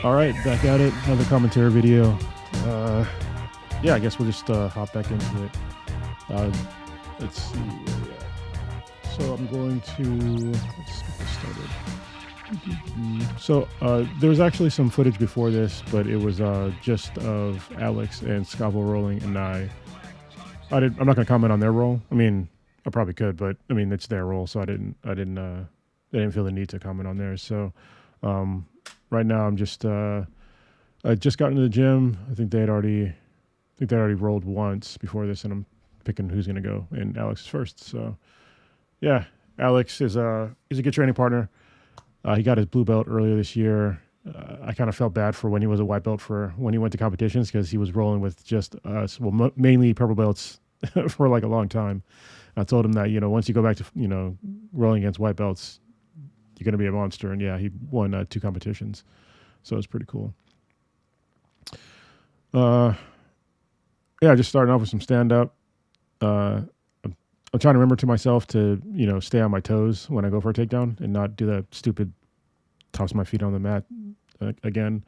All right, back at it. Another commentary video. Yeah, I guess we'll just hop back into it. Let's see where we at. So I'm going to let's get this started. So there was actually some footage before this, but it was just of Alex and Kr0nus Rolling and I'm not going to comment on their role. I mean, I probably could, but I mean it's their role, so I didn't feel the need to comment on theirs. So right now I'm just I just got into the gym. I think they already rolled once before this, and I'm picking who's going to go. And Alex is first. So yeah, Alex is he's a good training partner. He got his blue belt earlier this year. I kind of felt bad for when he was a white belt for when he went to competitions because he was rolling with just us, well, mainly purple belts for like a long time. I told him that, once you go back to, rolling against white belts, you're going to be a monster. And yeah, he won 2 competitions. So it's pretty cool. Yeah, just starting off with some stand-up. I'm trying to remember to myself to, stay on my toes when I go for a takedown and not do that stupid toss my feet on the mat again.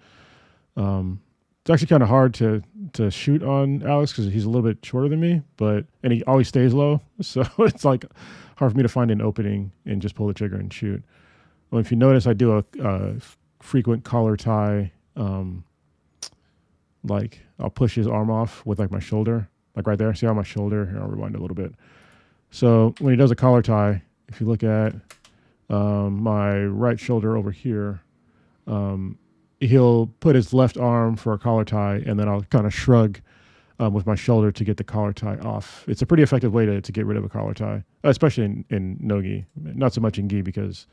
It's actually kind of hard to shoot on Alex because he's a little bit shorter than me, and he always stays low. So it's like hard for me to find an opening and just pull the trigger and shoot. Well, if you notice, I do a frequent collar tie. Like I'll push his arm off with like my shoulder, like right there. See how my shoulder? Here, I'll rewind a little bit. So when he does a collar tie, if you look at my right shoulder over here, he'll put his left arm for a collar tie, and then I'll kind of shrug with my shoulder to get the collar tie off. It's a pretty effective way to get rid of a collar tie, especially in no-gi. Not so much in gi because,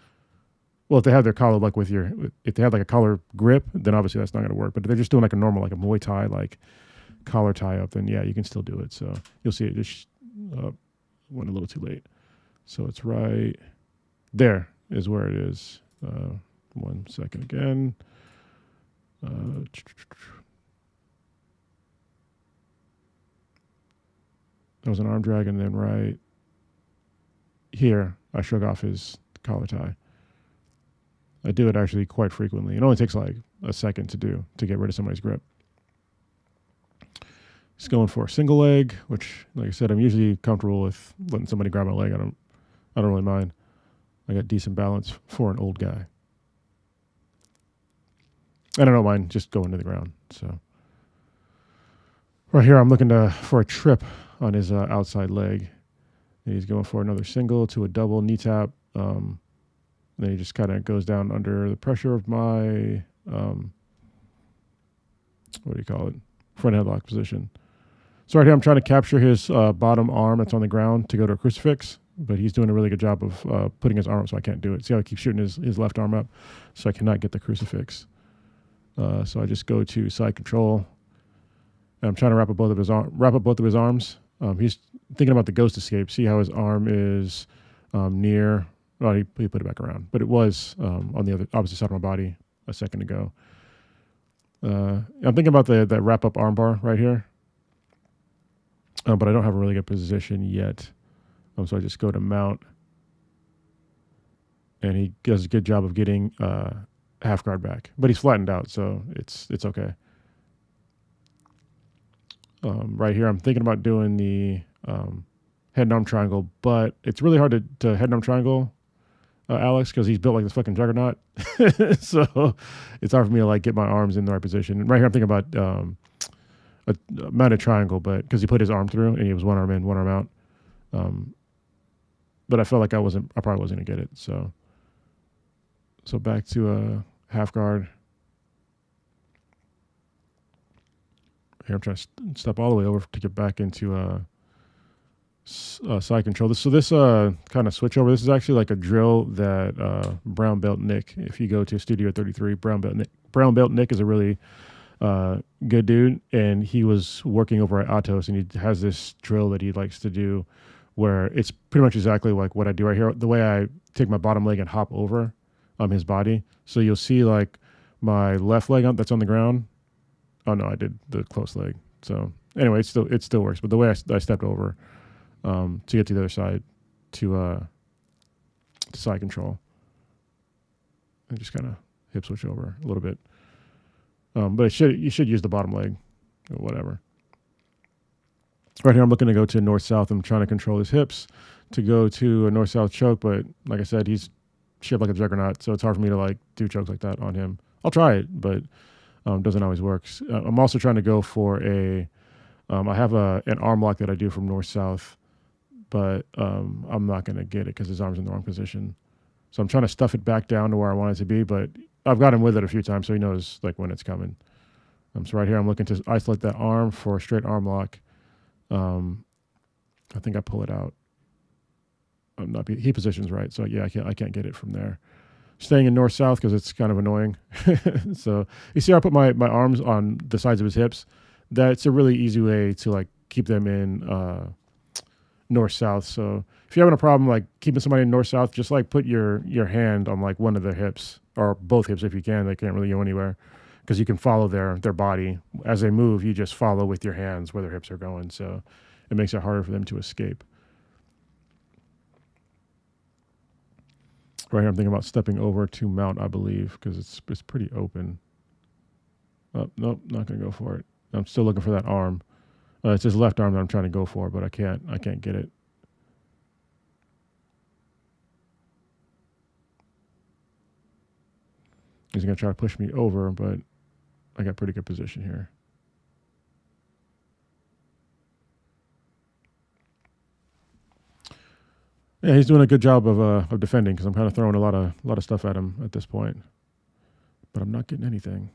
well, if they have their collar like if they have like a collar grip, then obviously that's not going to work. But if they're just doing like a normal, like a Muay Thai, like collar tie up, then yeah, you can still do it. So you'll see it just went a little too late. So it's right there is where it is. 1 second again. That was an arm drag, and then right here, I shrug off his collar tie. I do it actually quite frequently. It only takes like a second to get rid of somebody's grip. He's going for a single leg, which, like I said, I'm usually comfortable with letting somebody grab my leg. I don't really mind. I got decent balance for an old guy. And I don't mind just going to the ground. So right here, I'm looking for a trip on his outside leg. And he's going for another single to a double knee tap. Then he just kind of goes down under the pressure of my, what do you call it? Front headlock position. So right here, I'm trying to capture his bottom arm that's on the ground to go to a crucifix, but he's doing a really good job of putting his arm up, so I can't do it. See how I keep shooting his left arm up, so I cannot get the crucifix. So I just go to side control, and I'm trying to wrap up both of his arms. He's thinking about the ghost escape. See how his arm is near. Well, he put it back around, but it was on the opposite side of my body a second ago. I'm thinking about that wrap up arm bar right here, but I don't have a really good position yet. So I just go to mount, and he does a good job of getting half guard back, but he's flattened out, so it's okay. Right here, I'm thinking about doing the head and arm triangle, but it's really hard to head and arm triangle Alex because he's built like this fucking juggernaut. So it's hard for me to like get my arms in the right position. And right here, I'm thinking about a mounted triangle, but because he put his arm through and he was one arm in, one arm out. But I felt like I probably wasn't gonna get it. So back to a half guard. Here I'm trying to step all the way over to get back into side control. This kind of switch over. This is actually like a drill that brown belt Nick. If you go to Studio 33, brown belt Nick is a really good dude, and he was working over at Atos, and he has this drill that he likes to do, where it's pretty much exactly like what I do right here. The way I take my bottom leg and hop over his body, so you'll see like my left leg that's on the ground. Oh no, I did the close leg. So anyway, it still works. But the way I stepped over to get to the other side to side control, and just kind of hip switch over a little bit. But you should use the bottom leg or whatever. Right here, I'm looking to go to north-south. I'm trying to control his hips to go to a north-south choke, but like I said, he's shaped like a juggernaut, so it's hard for me to like do chokes like that on him. I'll try it, but doesn't always work. I'm also trying to go for I have an arm lock that I do from north-south, but I'm not going to get it because his arm's in the wrong position. So I'm trying to stuff it back down to where I want it to be, but I've got him with it a few times, so he knows like when it's coming. So right here, I'm looking to isolate that arm for a straight arm lock. I think I pull it out. He positions right, so yeah, I can't get it from there. Staying in north-south because it's kind of annoying. So you see how I put my arms on the sides of his hips? That's a really easy way to like keep them in north-south. So if you're having a problem like keeping somebody in north-south, just like put your hand on like one of their hips or both hips if you can. They can't really go anywhere because you can follow their body. As they move, you just follow with your hands where their hips are going. So it makes it harder for them to escape. Right here, I'm thinking about stepping over to mount, I believe, because it's pretty open. Oh, nope, not going to go for it. I'm still looking for that arm. It's his left arm that I'm trying to go for, but I can't get it. He's going to try to push me over, but I got pretty good position here. Yeah, he's doing a good job of defending because I'm kind of throwing a lot of stuff at him at this point, but I'm not getting anything.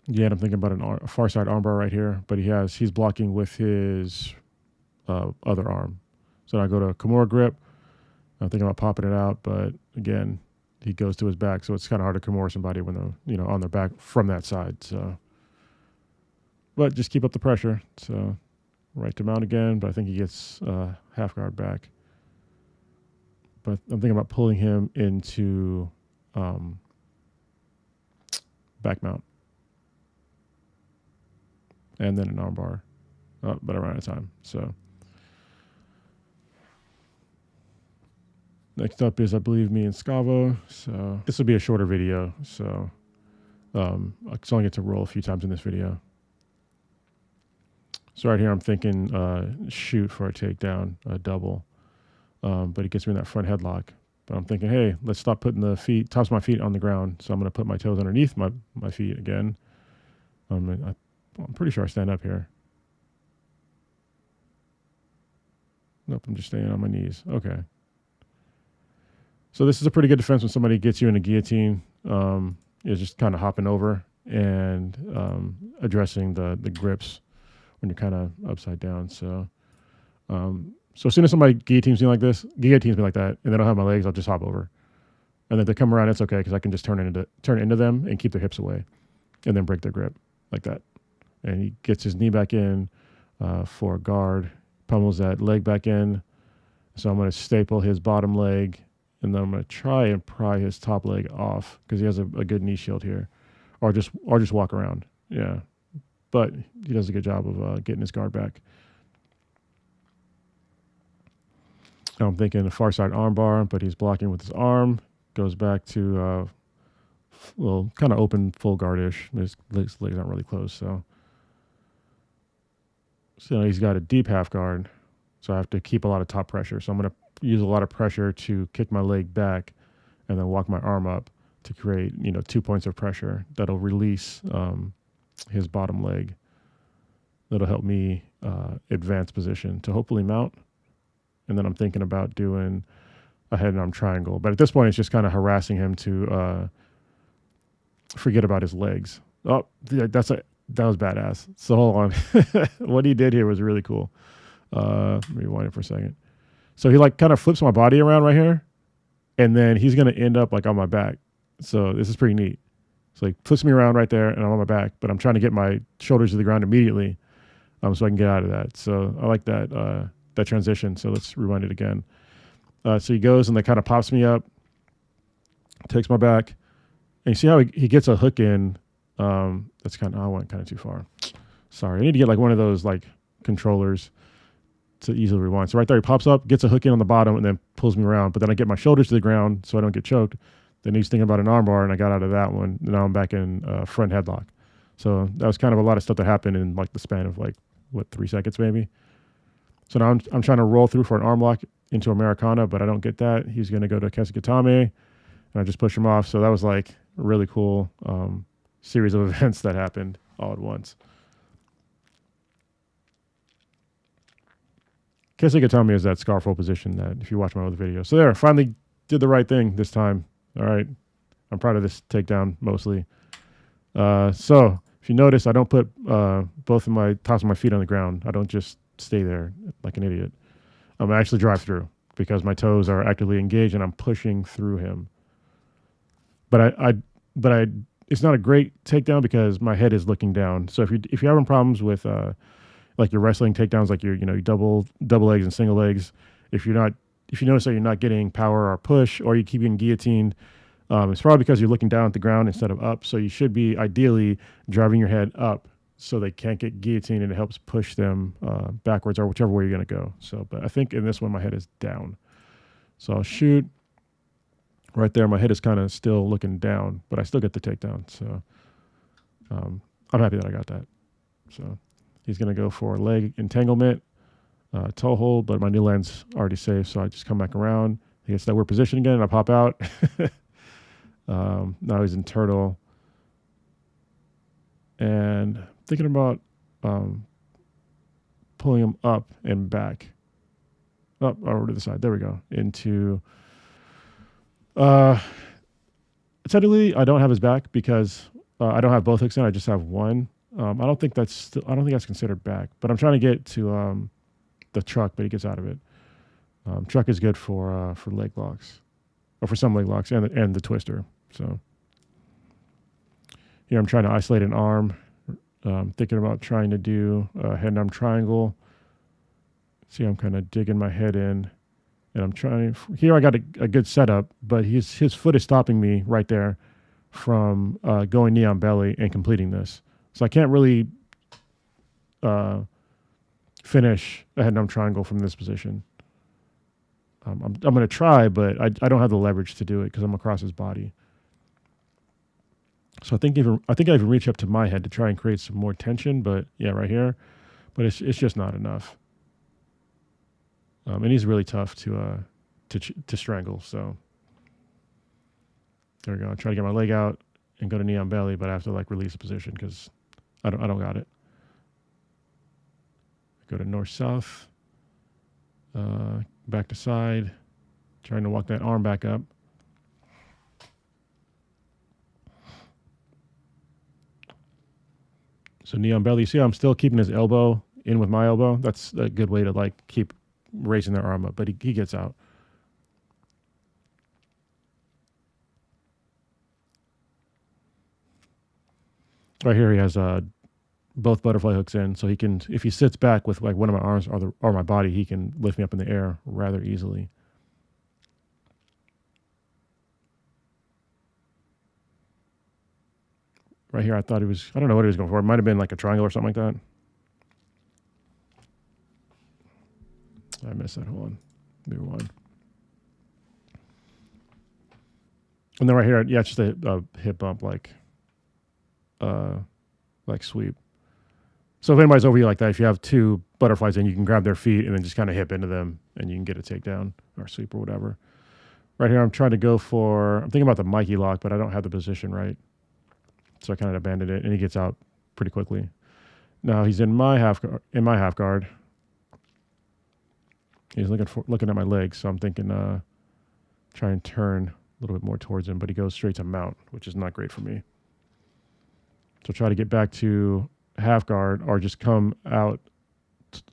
Yeah, and I'm thinking about a far side armbar right here, but he's blocking with his other arm. So I go to Kimura grip. I'm thinking about popping it out, but again, he goes to his back, so it's kind of hard to Kimura somebody when they're on their back from that side. So, but just keep up the pressure. So right to mount again, but I think he gets half guard back. But I'm thinking about pulling him into back mount. And then an arm bar. But I ran out of time. So next up is, I believe, me and Scavo. So this will be a shorter video. So I only get to roll a few times in this video. So right here, I'm thinking shoot for a takedown, a double. But he gets me in that front headlock. But I'm thinking, hey, let's stop putting the tops of my feet on the ground. So I'm going to put my toes underneath my feet again. I'm pretty sure I stand up here. Nope, I'm just staying on my knees. Okay. So this is a pretty good defense when somebody gets you in a guillotine. Is just kind of hopping over and addressing the grips when you're kind of upside down. So so as soon as somebody guillotines me like that, and they don't have my legs, I'll just hop over. And then if they come around, it's okay because I can just turn into them and keep their hips away, and then break their grip like that. And he gets his knee back in for a guard, pummels that leg back in. So I'm going to staple his bottom leg, and then I'm going to try and pry his top leg off because he has a good knee shield here, or just walk around. Yeah, but he does a good job of getting his guard back. Now I'm thinking a far side arm bar, but he's blocking with his arm. Goes back to kind of open full guard-ish. His legs aren't really closed, so he's got a deep half guard, so I have to keep a lot of top pressure. So I'm going to use a lot of pressure to kick my leg back and then walk my arm up to create 2 points of pressure that'll release his bottom leg. That'll help me advance position to hopefully mount. And then I'm thinking about doing a head and arm triangle. But at this point, it's just kind of harassing him to forget about his legs. Oh, that was badass. So hold on. What he did here was really cool. Let me rewind it for a second. So he like kind of flips my body around right here, and then he's going to end up like on my back. So this is pretty neat. So he flips me around right there, and I'm on my back, but I'm trying to get my shoulders to the ground immediately so I can get out of that. So I like that transition. So let's rewind it again. So he goes and kind of pops me up, takes my back, and you see how he gets a hook in. I went kind of too far. Sorry. I need to get like one of those like controllers to easily rewind. So right there, he pops up, gets a hook in on the bottom, and then pulls me around. But then I get my shoulders to the ground so I don't get choked. Then he's thinking about an armbar, and I got out of that one. Now I'm back in front headlock. So that was kind of a lot of stuff that happened in like the span of like, 3 seconds maybe. So now I'm trying to roll through for an arm lock into Americana, but I don't get that. He's going to go to Kesikatame, and I just push him off. So that was like a really cool series of events that happened all at once. Kesikatame is that scarf roll position that if you watch my other video. So there, finally did the right thing this time. All right. I'm proud of this takedown mostly. So if you notice, I don't put both of my tops of my feet on the ground. I don't just stay there like an idiot. I actually drive through because my toes are actively engaged and I'm pushing through him. But it's not a great takedown because my head is looking down. So if you're having problems with like your wrestling takedowns, like your double legs and single legs, if you notice that you're not getting power or push, or you keep getting guillotined, it's probably because you're looking down at the ground instead of up. So you should be ideally driving your head up so they can't get guillotined, and it helps push them backwards or whichever way you're going to go. So, but I think in this one, my head is down. So I'll shoot right there. My head is kind of still looking down, but I still get the takedown. So I'm happy that I got that. So he's going to go for leg entanglement, toe hold, but my knee land's already safe. So I just come back around. He gets that weird position again, and I pop out. Now he's in turtle. And thinking about pulling him up and back. Up over to the side. There we go. Into technically I don't have his back because I don't have both hooks in. I just have one. I don't think that's considered back. But I'm trying to get to the truck, but he gets out of it. Truck is good for leg locks, or for some leg locks, and the twister. So here I'm trying to isolate an arm. Thinking about trying to do a head and arm triangle. See, I'm kind of digging my head in, and I'm trying. Here I got a good setup, but his foot is stopping me right there from going knee on belly and completing this. So I can't really finish a head and arm triangle from this position. I'm going to try, but I don't have the leverage to do it because I'm across his body. So I think I even reach up to my head to try and create some more tension, but yeah, right here. But it's just not enough. And he's really tough to strangle. So there we go. I try to get my leg out and go to knee on belly, but I have to like release the position because I don't got it. Go to north south, back to side, trying to walk that arm back up. So knee on belly. See how I'm still keeping his elbow in with my elbow? That's a good way to like keep raising their arm up, but he gets out. Right here he has both butterfly hooks in, so he can, if he sits back with like one of my arms or my body, he can lift me up in the air rather easily. Right here, I thought I don't know what he was going for. It might have been like a triangle or something like that. I missed that. Hold on. New one. And then right here, yeah, it's just a hip bump like sweep. So if anybody's over you like that, if you have two butterflies in, you can grab their feet and then just kind of hip into them and you can get a takedown or sweep or whatever. Right here, I'm thinking about the Mikey lock, but I don't have the position right. So I kind of abandoned it, and he gets out pretty quickly. Now he's in my half guard. He's looking at my legs, so I'm thinking try and turn a little bit more towards him, but he goes straight to mount, which is not great for me. So try to get back to half guard or just come out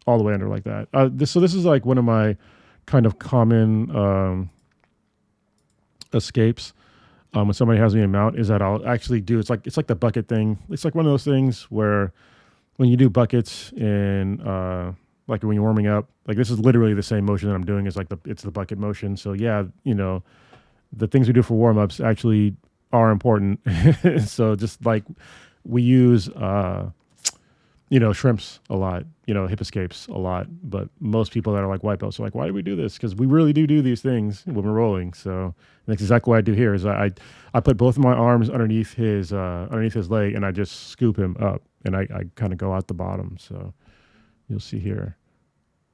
all the way under like that. So this is like one of my kind of common escapes. When somebody has me in mount, is that I'll actually do, it's like the bucket thing. It's like one of those things where when you do buckets in like when you're warming up, like this is literally the same motion that I'm doing. It's like it's the bucket motion. So yeah, the things we do for warm ups actually are important. So just like we use shrimps a lot, hip escapes a lot. But most people that are like white belts are like, why do we do this? Because we really do these things when we're rolling. So that's exactly what I do here. Is I put both of my arms underneath his leg, and I just scoop him up, and I kind of go out the bottom. So you'll see here.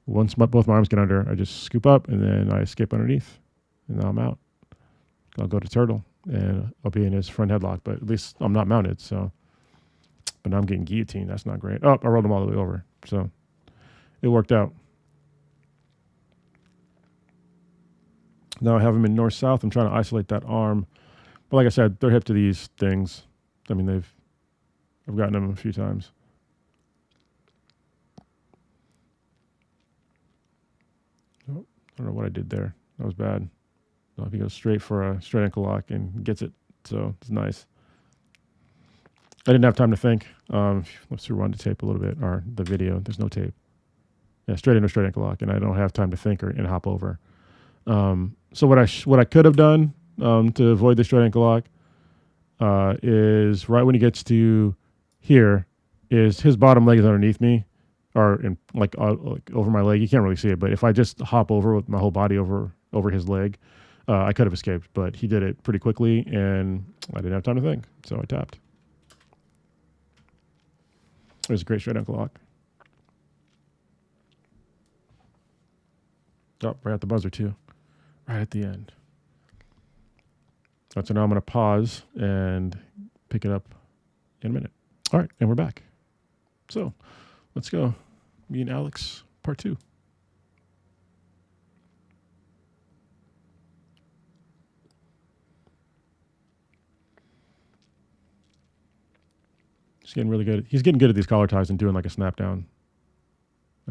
Once both my arms get under, I just scoop up, and then I escape underneath, and now I'm out. I'll go to turtle, and I'll be in his front headlock. But at least I'm not mounted, so. But now I'm getting guillotined. That's not great. Oh, I rolled him all the way over. So it worked out. Now I have him in north-south. I'm trying to isolate that arm. But like I said, they're hip to these things. I mean, I've gotten them a few times. Oh, I don't know what I did there. That was bad. No, he goes straight for a straight ankle lock and gets it. So it's nice. I didn't have time to think. Let's rewind the tape a little bit, or the video. There's no tape. Yeah, straight into straight ankle lock, and I don't have time to think and hop over. So what I could have done to avoid the straight ankle lock is right when he gets to here, is his bottom leg is underneath me, or like over my leg. You can't really see it, but if I just hop over with my whole body over his leg, I could have escaped. But he did it pretty quickly, and I didn't have time to think, so I tapped. It was a great straight ankle lock. Oh, right at the buzzer too. Right at the end. So now I'm going to pause and pick it up in a minute. All right, and we're back. So let's go. Me and Alex, part 2. He's getting really good. He's getting good at these collar ties and doing like a snap down.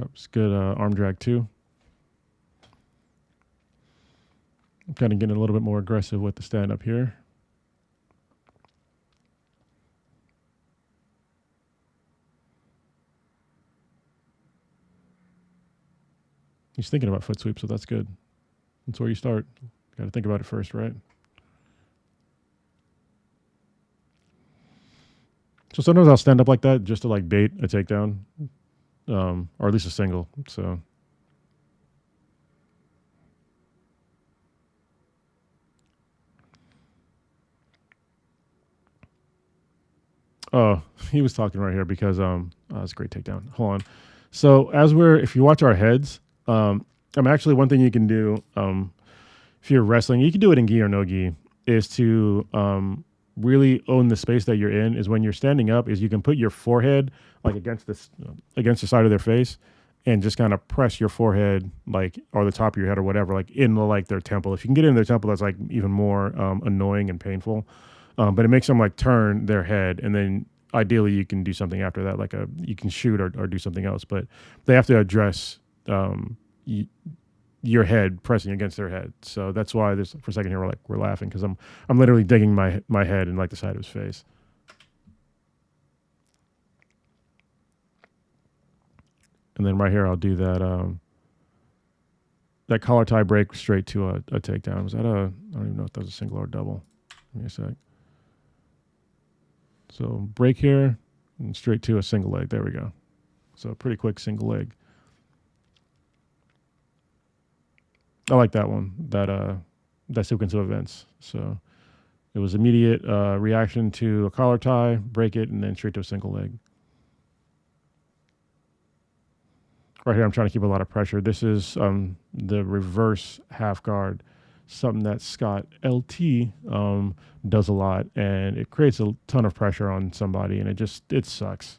Oh, it's good arm drag too. I'm kind of getting a little bit more aggressive with the stand up here. He's thinking about foot sweep, so that's good. That's where you start. Got to think about it first, right? So sometimes I'll stand up like that just to like bait a takedown, or at least a single. So. Oh, he was talking right here because that's a great takedown. Hold on. So if you watch our heads, actually one thing you can do if you're wrestling, you can do it in gi or no gi, is to really own the space that you're in. Is when you're standing up, is you can put your forehead like against the side of their face, and just kind of press your forehead like, or the top of your head or whatever, like in like their temple. If you can get in their temple, that's like even more annoying and painful. But it makes them like turn their head, and then ideally you can do something after that, like you can shoot or do something else. But they have to address your head pressing against their head. So that's why there's for a second here we're laughing, because I'm literally digging my head in like the side of his face. And then right here I'll do that collar tie break straight to a takedown. Was that I don't even know if that was a single or a double. Give me a sec. So break here and straight to a single leg. There we go. So a pretty quick single leg. I like that one, that sequence of events. So it was immediate reaction to a collar tie, break it, and then straight to a single leg. Right here, I'm trying to keep a lot of pressure. This is the reverse half guard, something that Scott LT does a lot, and it creates a ton of pressure on somebody, and it sucks.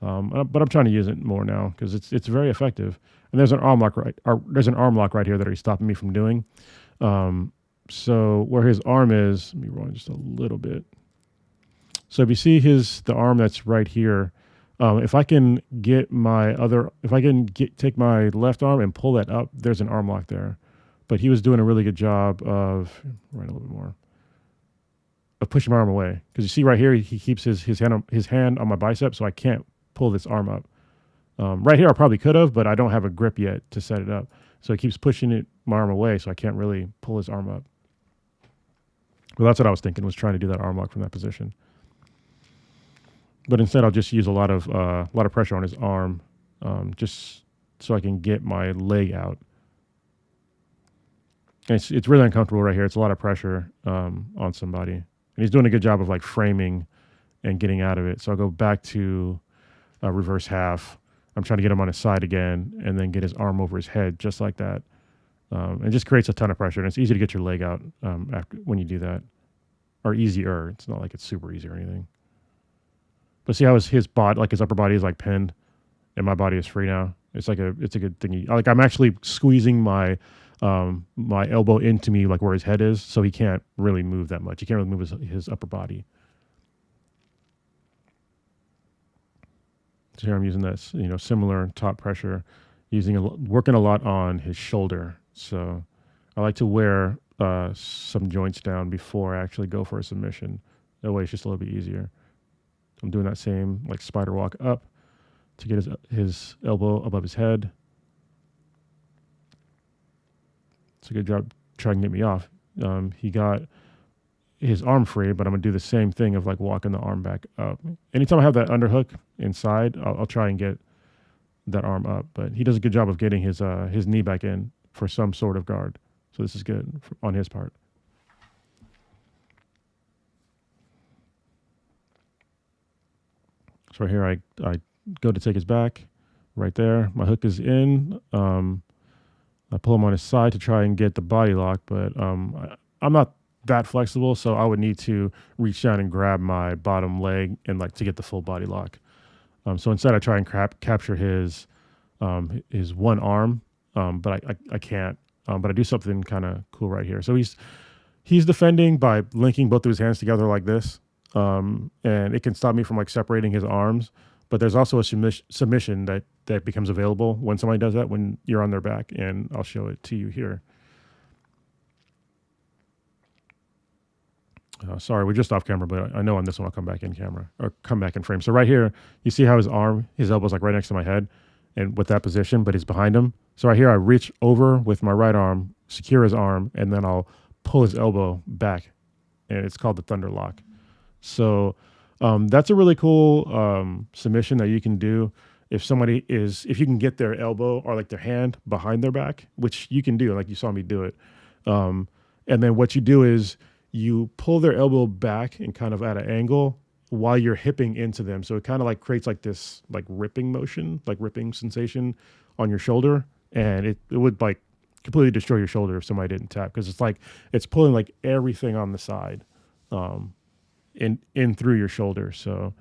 But I'm trying to use it more now because it's very effective. And there's an arm lock right here that he's stopping me from doing. So where his arm is, let me roll just a little bit. So if you see the arm that's right here, if I can take my left arm and pull that up, there's an arm lock there. But he was doing a really good job of right a little bit more of pushing my arm away, because you see right here he keeps his hand on my bicep, so I can't pull this arm up. Right here I probably could have, but I don't have a grip yet to set it up, so he keeps pushing my arm away, so I can't really pull his arm up. Well, that's what I was thinking, was trying to do that arm lock from that position. But instead, I'll just use a lot of pressure on his arm, just so I can get my leg out. And it's really uncomfortable right here. It's a lot of pressure on somebody, and he's doing a good job of like framing and getting out of it. So I'll go back to reverse half. I'm trying to get him on his side again, and then get his arm over his head just like that. It just creates a ton of pressure, and it's easy to get your leg out after when you do that, or easier. It's not like it's super easy or anything. But see how his body, like his upper body, is like pinned, and my body is free now. It's a good thing. Like I'm actually squeezing my my elbow into me, like where his head is, so he can't really move that much. He can't really move his upper body. So here I'm using this, similar top pressure, working a lot on his shoulder. So I like to wear some joints down before I actually go for a submission. That way it's just a little bit easier. I'm doing that same like spider walk up to get his elbow above his head. It's a good job trying to get me off. He got his arm free, but I'm gonna do the same thing of like walking the arm back up. Anytime I have that underhook inside, I'll try and get that arm up. But he does a good job of getting his knee back in for some sort of guard. So this is good on his part. So right here, I go to take his back. Right there, my hook is in. I pull him on his side to try and get the body lock, but I'm not that flexible, so I would need to reach down and grab my bottom leg and like to get the full body lock. So instead, I try and capture his one arm, but I can't. But I do something kind of cool right here. So he's defending by linking both of his hands together like this, and it can stop me from like separating his arms. But there's also a submission that becomes available when somebody does that, when you're on their back, and I'll show it to you here. Sorry, we're just off camera, but I know on this one I'll come back in camera or come back in frame. So right here, you see how his elbow's like right next to my head, and with that position, but he's behind him. So right here, I reach over with my right arm, secure his arm, and then I'll pull his elbow back, and it's called the thunder lock. So that's a really cool submission that you can do if you can get their elbow or like their hand behind their back, which you can do, like you saw me do it. And then what you do is you pull their elbow back and kind of at an angle while you're hipping into them. So it kind of like creates like this like ripping motion, like ripping sensation on your shoulder. And it would like completely destroy your shoulder if somebody didn't tap, because it's pulling like everything on the side in through your shoulder. So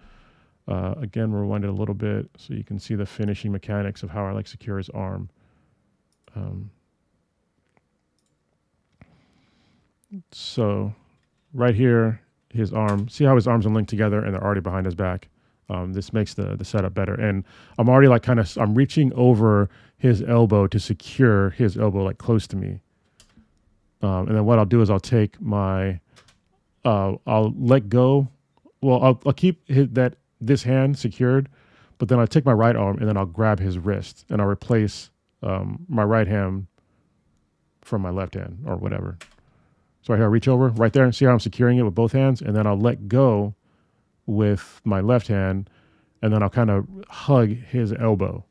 again, rewind it a little bit so you can see the finishing mechanics of how I like secure his arm. So right here, his arm, see how his arms are linked together and they're already behind his back. This makes the setup better. And I'm already like I'm reaching over his elbow to secure his elbow like close to me. And then what I'll do is I'll take I'll let go. Well, I'll keep this hand secured, but then I'll take my right arm and then I'll grab his wrist and I'll replace my right hand from my left hand or whatever. So right here, I reach over right there and see how I'm securing it with both hands, and then I'll let go with my left hand, and then I'll kind of hug his elbow.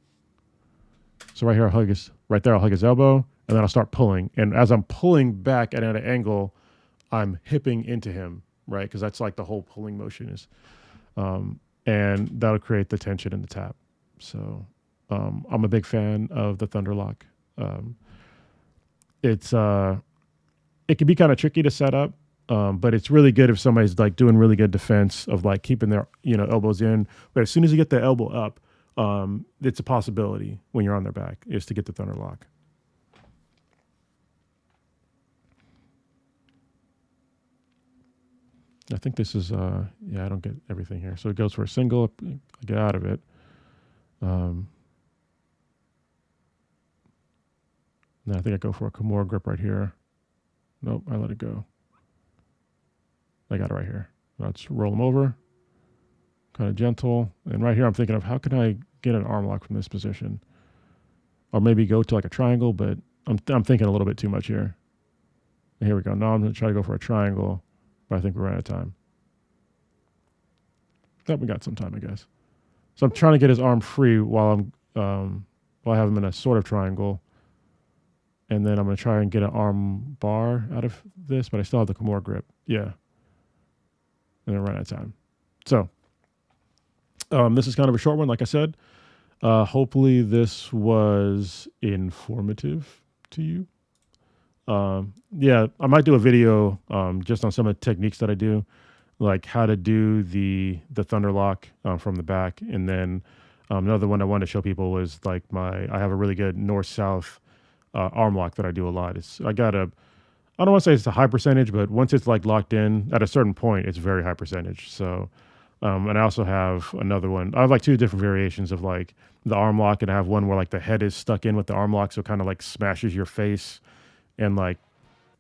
So right here, I'll hug his elbow, and then I'll start pulling. And as I'm pulling back at an angle, I'm hipping into him, right? Because that's like the whole pulling motion is. And that'll create the tension in the tap. So I'm a big fan of the thunder lock. It can be kind of tricky to set up, but it's really good if somebody's like doing really good defense of like keeping their elbows in. But as soon as you get the elbow up, it's a possibility when you're on their back is to get the thunder lock. I think this is I don't get everything here. So it goes for a single, I get out of it. Then I think I go for a Kimura grip right here. Nope, I let it go. I got it right here. Let's roll them over. Kind of gentle. And right here I'm thinking of how can I get an arm lock from this position? Or maybe go to like a triangle, but I'm thinking a little bit too much here. And here we go. Now I'm going to try to go for a triangle, but I think we're out of time. we got some time, I guess. So I'm trying to get his arm free while I have him in a sort of triangle. And then I'm going to try and get an arm bar out of this, but I still have the Kr0nus grip. Yeah. And then run out of time. So this is kind of a short one, like I said. Hopefully this was informative to you. Yeah, I might do a video just on some of the techniques that I do, like how to do the thunder lock from the back. And then another one I wanted to show people was like I have a really good north-south arm lock that I do a lot. I don't want to say it's a high percentage, but once it's like locked in at a certain point, it's very high percentage. So, and I also have another one. I have like two different variations of like the arm lock, and I have one where like the head is stuck in with the arm lock, so it kind of like smashes your face and like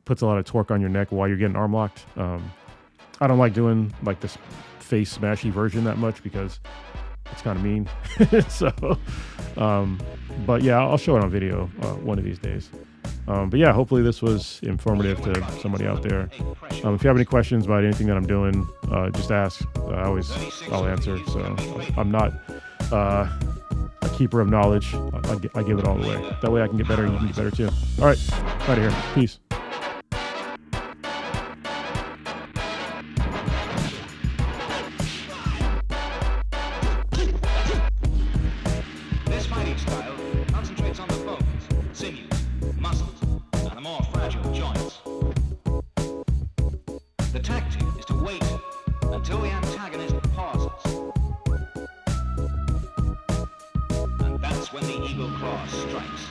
puts a lot of torque on your neck while you're getting arm locked. I don't like doing like this face smashy version that much because it's kind of mean. So, but yeah, I'll show it on video one of these days. But yeah, hopefully this was informative to somebody out there. If you have any questions about anything that I'm doing, just ask. I'll answer. So I'm not a keeper of knowledge. I give it all away. That way I can get better and you can get better too. All right, out of here. Peace. The tactic is to wait until the antagonist passes. And that's when the eagle claw strikes.